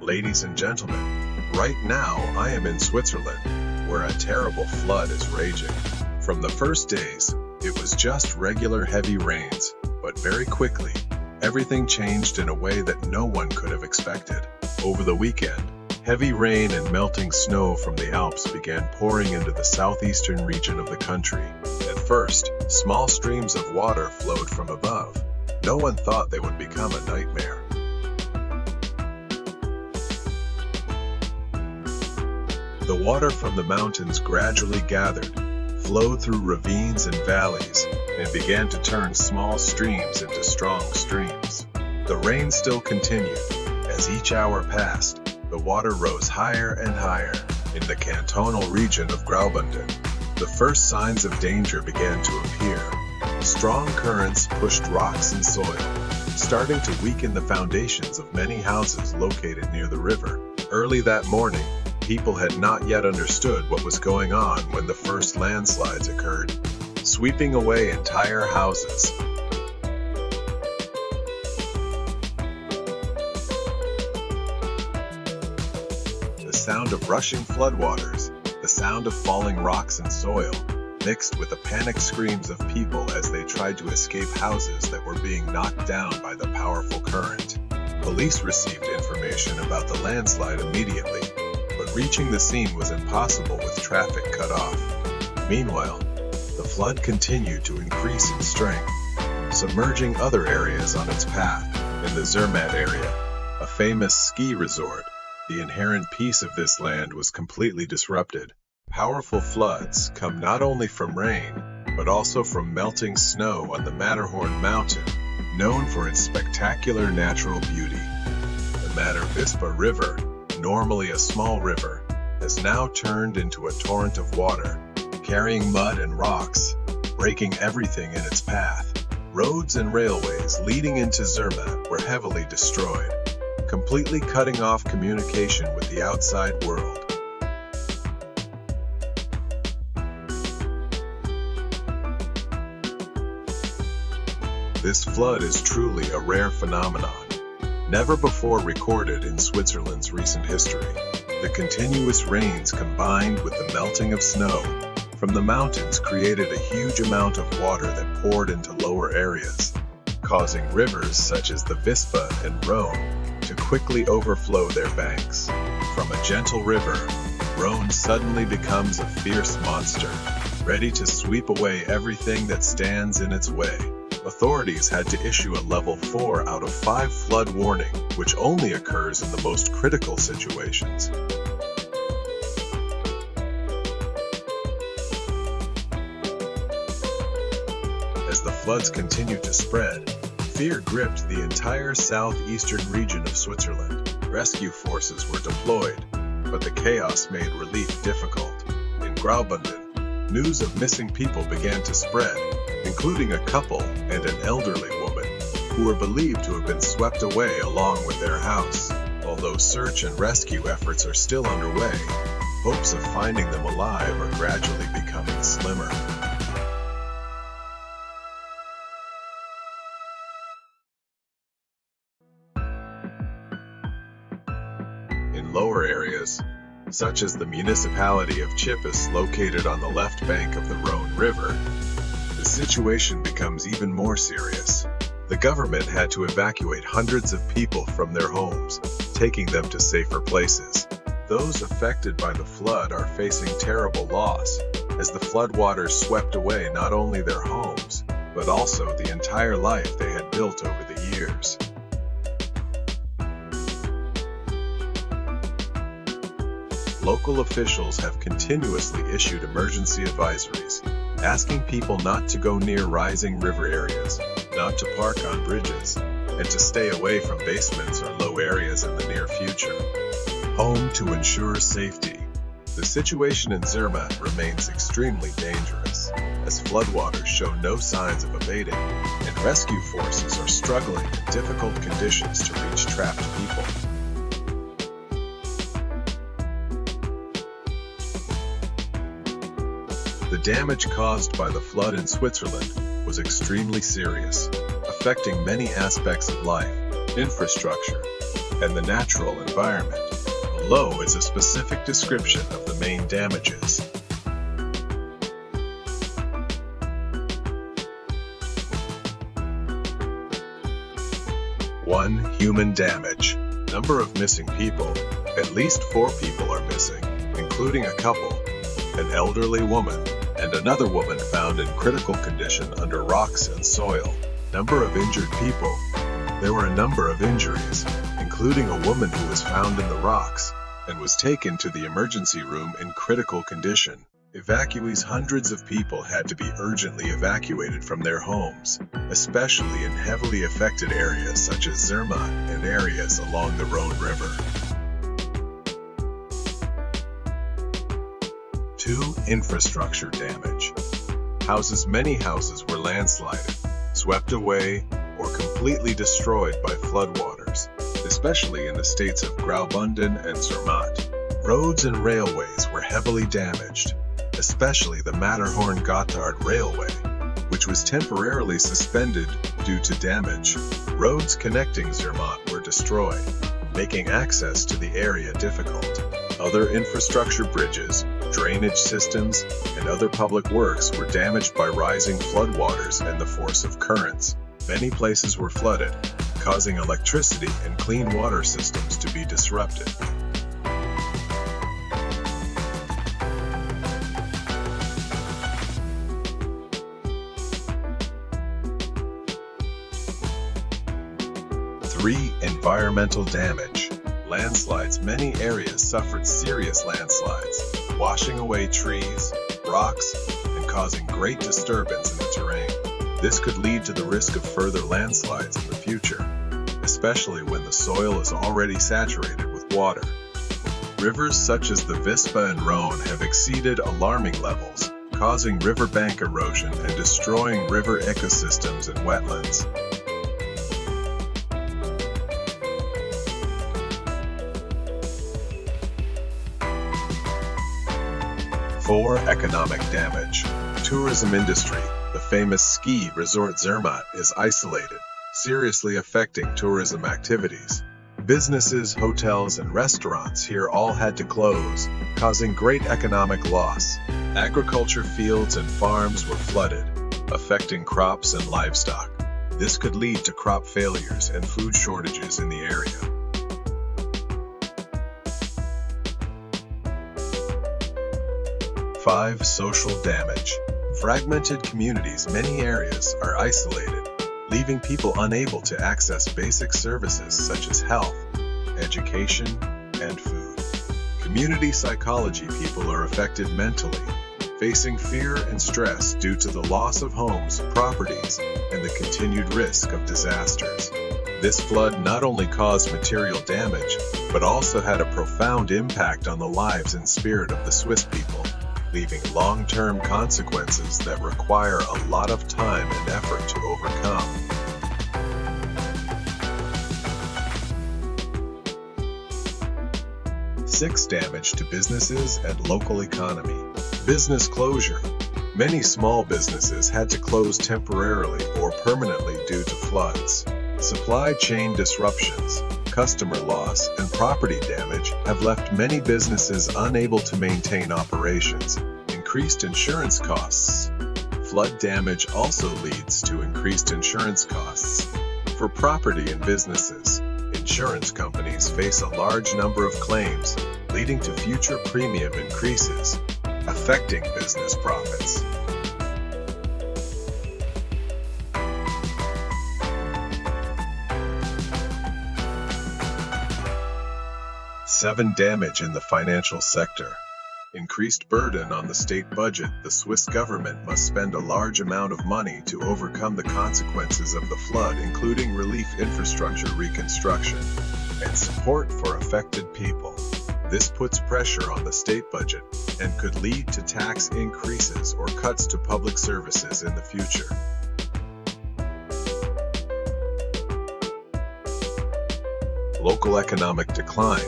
Ladies and gentlemen, right now I am in Switzerland, where a terrible flood is raging. From the first days, it was just regular heavy rains, but very quickly, everything changed in a way that no one could have expected. Over the weekend, heavy rain and melting snow from the Alps began pouring into the southeastern region of the country. At first, small streams of water flowed from above. No one thought they would become a nightmare. The water from the mountains gradually gathered, flowed through ravines and valleys, and began to turn small streams into strong streams. The rain still continued. As each hour passed, the water rose higher and higher. In the cantonal region of Graubünden, the first signs of danger began to appear. Strong currents pushed rocks and soil, starting to weaken the foundations of many houses located near the river. Early that morning, people had not yet understood what was going on when the first landslides occurred, sweeping away entire houses. The sound of rushing floodwaters, the sound of falling rocks and soil, mixed with the panicked screams of people as they tried to escape houses that were being knocked down by the powerful current. Police received information about the landslide immediately, but reaching the scene was impossible with traffic cut off. Meanwhile, the flood continued to increase in strength, submerging other areas on its path. In the Zermatt area, a famous ski resort, the inherent peace of this land was completely disrupted. Powerful floods come not only from rain, but also from melting snow on the Matterhorn mountain, known for its spectacular natural beauty. The Mattervispa River, normally a small river, has now turned into a torrent of water, carrying mud and rocks, breaking everything in its path. Roads and railways leading into Zermatt were heavily destroyed, completely cutting off communication with the outside world. This flood is truly a rare phenomenon, never before recorded in Switzerland's recent history. The continuous rains combined with the melting of snow from the mountains created a huge amount of water that poured into lower areas, causing rivers such as the Vispa and Rhone to quickly overflow their banks. From a gentle river, Rhone suddenly becomes a fierce monster, ready to sweep away everything that stands in its way. Authorities had to issue a level 4 out of 5 flood warning, which only occurs in the most critical situations. As the floods continued to spread, fear gripped the entire southeastern region of Switzerland. Rescue forces were deployed, but the chaos made relief difficult. In Graubünden, news of missing people began to spread, including a couple and an elderly woman, who were believed to have been swept away along with their house. Although search and rescue efforts are still underway, hopes of finding them alive are gradually becoming slimmer. In lower areas, such as the municipality of Chippis located on the left bank of the Rhone River, the situation becomes even more serious. The government had to evacuate hundreds of people from their homes, taking them to safer places. Those affected by the flood are facing terrible loss, as the floodwaters swept away not only their homes, but also the entire life they had built over the years. Local officials have continuously issued emergency advisories, asking people not to go near rising river areas, not to park on bridges, and to stay away from basements or low areas in the near future. Home to ensure safety. The situation in Zermatt remains extremely dangerous, as floodwaters show no signs of abating, and rescue forces are struggling in difficult conditions to reach trapped people. The damage caused by the flood in Switzerland was extremely serious, affecting many aspects of life, infrastructure, and the natural environment. Below is a specific description of the main damages. 1. Human damage. Number of missing people. At least 4 people are missing, including a couple, an elderly woman, and another woman found in critical condition under rocks and soil. Number of injured people. There were a number of injuries, including a woman who was found in the rocks and was taken to the emergency room in critical condition. Evacuees. Hundreds of people had to be urgently evacuated from their homes, especially in heavily affected areas such as Zermatt and areas along the Rhone River. 2. Infrastructure damage. Many houses were landslided, swept away, or completely destroyed by floodwaters, especially in the states of Graubünden and Zermatt. Roads and railways were heavily damaged, especially the Matterhorn-Gotthard Railway, which was temporarily suspended due to damage. Roads connecting Zermatt were destroyed, making access to the area difficult. Other infrastructure, bridges, drainage systems, and other public works were damaged by rising floodwaters and the force of currents. Many places were flooded, causing electricity and clean water systems to be disrupted. 3. Environmental damage. Landslides. Many areas suffered serious landslides, washing away trees, rocks, and causing great disturbance in the terrain. This could lead to the risk of further landslides in the future, especially when the soil is already saturated with water. Rivers such as the Vispa and Rhone have exceeded alarming levels, causing riverbank erosion and destroying river ecosystems and wetlands. 4. Economic damage. Tourism industry. The famous ski resort Zermatt is isolated, seriously affecting tourism activities. Businesses, hotels, and restaurants here all had to close, causing great economic loss. Agriculture fields and farms were flooded, affecting crops and livestock. This could lead to crop failures and food shortages in the area. 5. Social damage. Fragmented communities. Many areas are isolated, leaving people unable to access basic services such as health, education, and food. Community psychology. People are affected mentally, facing fear and stress due to the loss of homes, properties, and the continued risk of disasters. This flood not only caused material damage, but also had a profound impact on the lives and spirit of the Swiss people, leaving long-term consequences that require a lot of time and effort to overcome. Six. Damage to businesses and local economy. Business closure. Many small businesses had to close temporarily or permanently due to floods. Supply chain disruptions, customer loss, and property damage have left many businesses unable to maintain operations. Increased insurance costs. Flood damage also leads to increased insurance costs. For property and businesses, insurance companies face a large number of claims, leading to future premium increases, affecting business profits. 7. Damage in the financial sector. Increased burden on the state budget. The Swiss government must spend a large amount of money to overcome the consequences of the flood, including relief, infrastructure reconstruction, and support for affected people. This puts pressure on the state budget and could lead to tax increases or cuts to public services in the future. Local economic decline.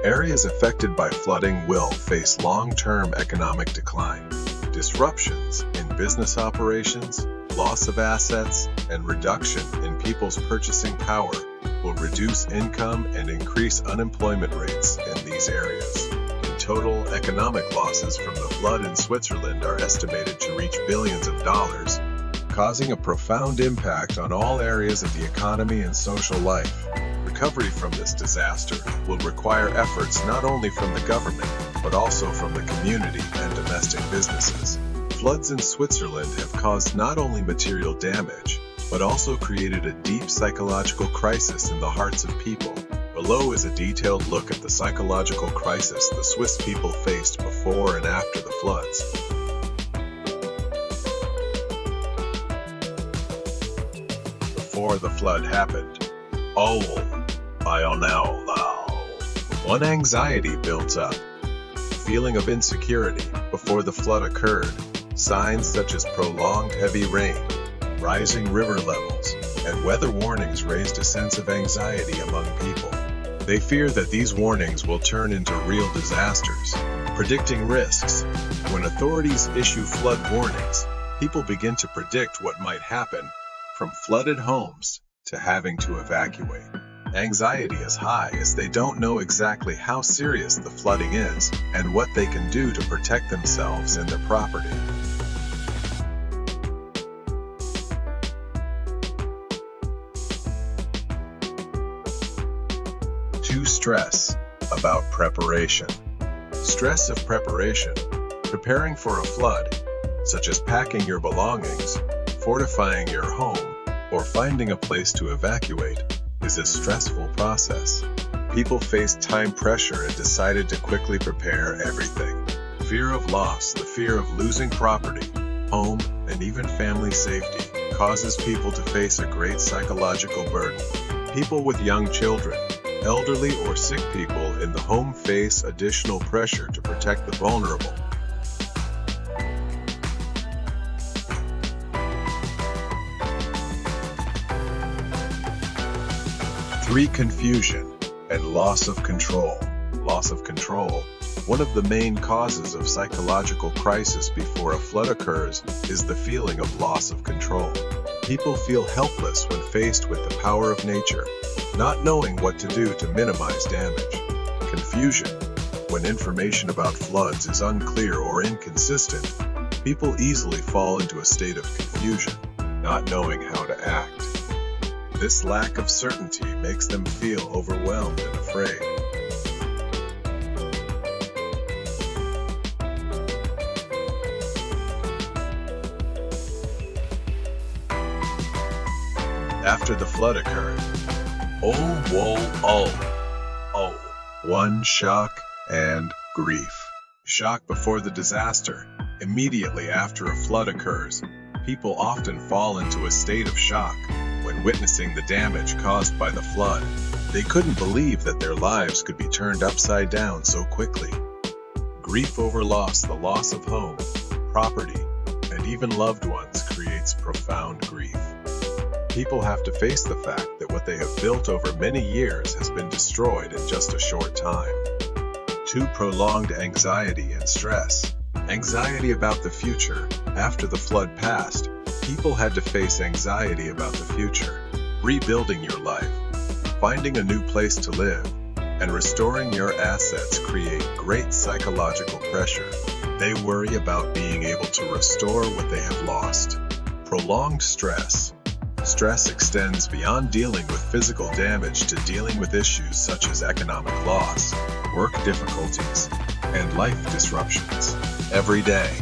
Areas affected by flooding will face long-term economic decline. Disruptions in business operations, loss of assets, and reduction in people's purchasing power will reduce income and increase unemployment rates in these areas. In total, economic losses from the flood in Switzerland are estimated to reach billions of dollars, causing a profound impact on all areas of the economy and social life. Recovery from this disaster will require efforts not only from the government, but also from the community and domestic businesses. Floods in Switzerland have caused not only material damage, but also created a deep psychological crisis in the hearts of people. Below is a detailed look at the psychological crisis the Swiss people faced before and after the floods. Before the flood happened, one anxiety built up, feeling of insecurity before the flood occurred. Signs such as prolonged heavy rain, rising river levels, and weather warnings raised a sense of anxiety among people. They fear that these warnings will turn into real disasters. Predicting risks. When authorities issue flood warnings, people begin to predict what might happen, from flooded homes to having to evacuate. Anxiety is high as they don't know exactly how serious the flooding is and what they can do to protect themselves and their property. Stress about preparation. Stress of preparation. Preparing for a flood, such as packing your belongings, fortifying your home, or finding a place to evacuate, is a stressful process. People faced time pressure and decided to quickly prepare everything. Fear of loss, the fear of losing property, home, and even family safety, causes people to face a great psychological burden. People with young children, elderly or sick people in the home face additional pressure to protect the vulnerable. 3. Confusion and loss of control. Loss of control. One of the main causes of psychological crisis before a flood occurs is the feeling of loss of control. People feel helpless when faced with the power of nature, not knowing what to do to minimize damage. Confusion. When information about floods is unclear or inconsistent, people easily fall into a state of confusion, not knowing how to act. This lack of certainty makes them feel overwhelmed and afraid. After the flood occurred, 1. Shock and grief. Shock before the disaster. Immediately after a flood occurs, people often fall into a state of shock when witnessing the damage caused by the flood. They couldn't believe that their lives could be turned upside down so quickly. Grief over loss, the loss of home, property, and even loved ones creates profound grief. People have to face the fact that what they have built over many years has been destroyed in just a short time. 2. Prolonged anxiety and stress. Anxiety about the future. After the flood passed, people had to face anxiety about the future, rebuilding your life, finding a new place to live, and restoring your assets create great psychological pressure. They worry about being able to restore what they have lost. Prolonged stress. Stress extends beyond dealing with physical damage to dealing with issues such as economic loss, work difficulties, and life disruptions every day.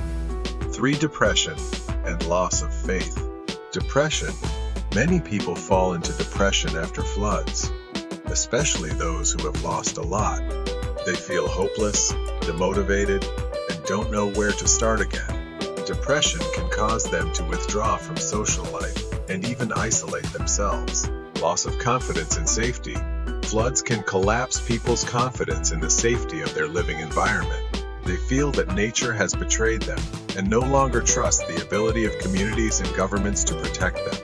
3. Depression and loss of faith. Depression. Many people fall into depression after floods, especially those who have lost a lot. They feel hopeless, demotivated, and don't know where to start again. Depression can cause them to withdraw from social life and even isolate themselves. Loss of confidence and safety. Floods can collapse people's confidence in the safety of their living environment. They feel that nature has betrayed them and no longer trust the ability of communities and governments to protect them.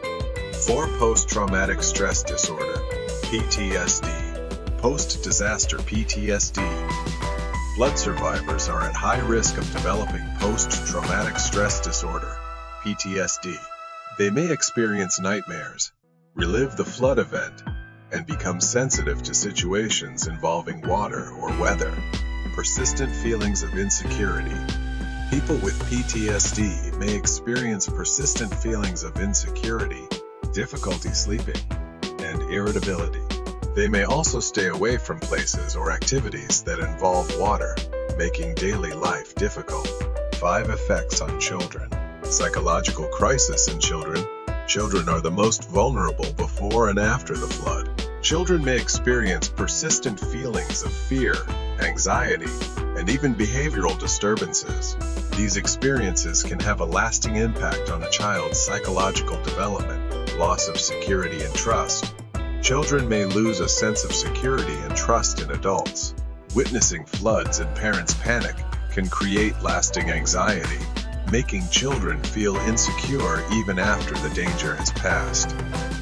4. Post-traumatic stress disorder, PTSD. Post-disaster PTSD. Flood survivors are at high risk of developing post-traumatic stress disorder, PTSD. They may experience nightmares, relive the flood event, and become sensitive to situations involving water or weather. Persistent feelings of insecurity. People with PTSD may experience persistent feelings of insecurity, difficulty sleeping, and irritability. They may also stay away from places or activities that involve water, making daily life difficult. 5 effects on children. Psychological crisis in children. Children are the most vulnerable before and after the flood. Children may experience persistent feelings of fear, anxiety, and even behavioral disturbances. These experiences can have a lasting impact on a child's psychological development, loss of security and trust. Children may lose a sense of security and trust in adults. Witnessing floods and parents' panic can create lasting anxiety, making children feel insecure even after the danger has passed.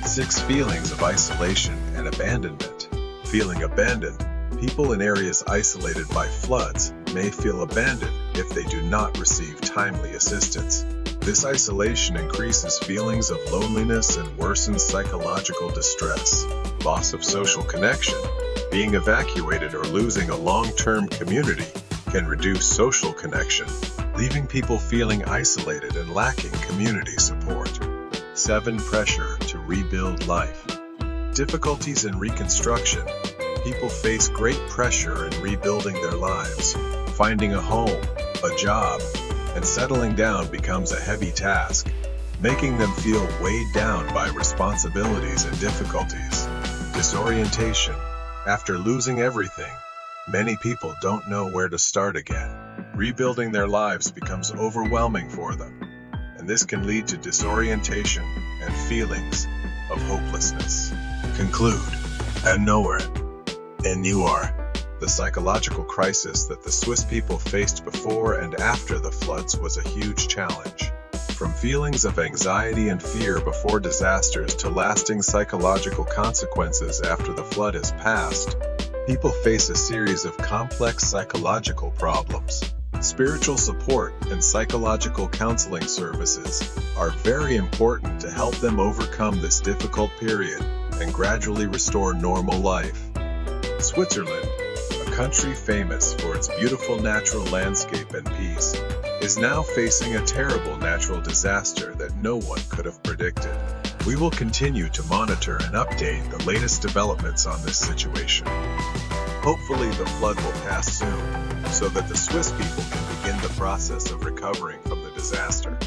6 feelings of isolation and abandonment. Feeling abandoned. People in areas isolated by floods may feel abandoned if they do not receive timely assistance. This isolation increases feelings of loneliness and worsens psychological distress. Loss of social connection. Being evacuated or losing a long-term community can reduce social connection, leaving people feeling isolated and lacking community support. 7. Pressure to rebuild life. Difficulties in reconstruction. People face great pressure in rebuilding their lives. Finding a home, a job, and settling down becomes a heavy task, making them feel weighed down by responsibilities and difficulties. Disorientation. After losing everything, many people don't know where to start again. Rebuilding their lives becomes overwhelming for them, and this can lead to disorientation and feelings of hopelessness. Conclude. And nowhere. And you are. The psychological crisis that the Swiss people faced before and after the floods was a huge challenge. From feelings of anxiety and fear before disasters to lasting psychological consequences after the flood has passed, people face a series of complex psychological problems. Spiritual support and psychological counseling services are very important to help them overcome this difficult period and gradually restore normal life. Switzerland, a country famous for its beautiful natural landscape and peace, is now facing a terrible natural disaster that no one could have predicted. We will continue to monitor and update the latest developments on this situation. Hopefully the flood will pass soon, so that the Swiss people can begin the process of recovering from the disaster.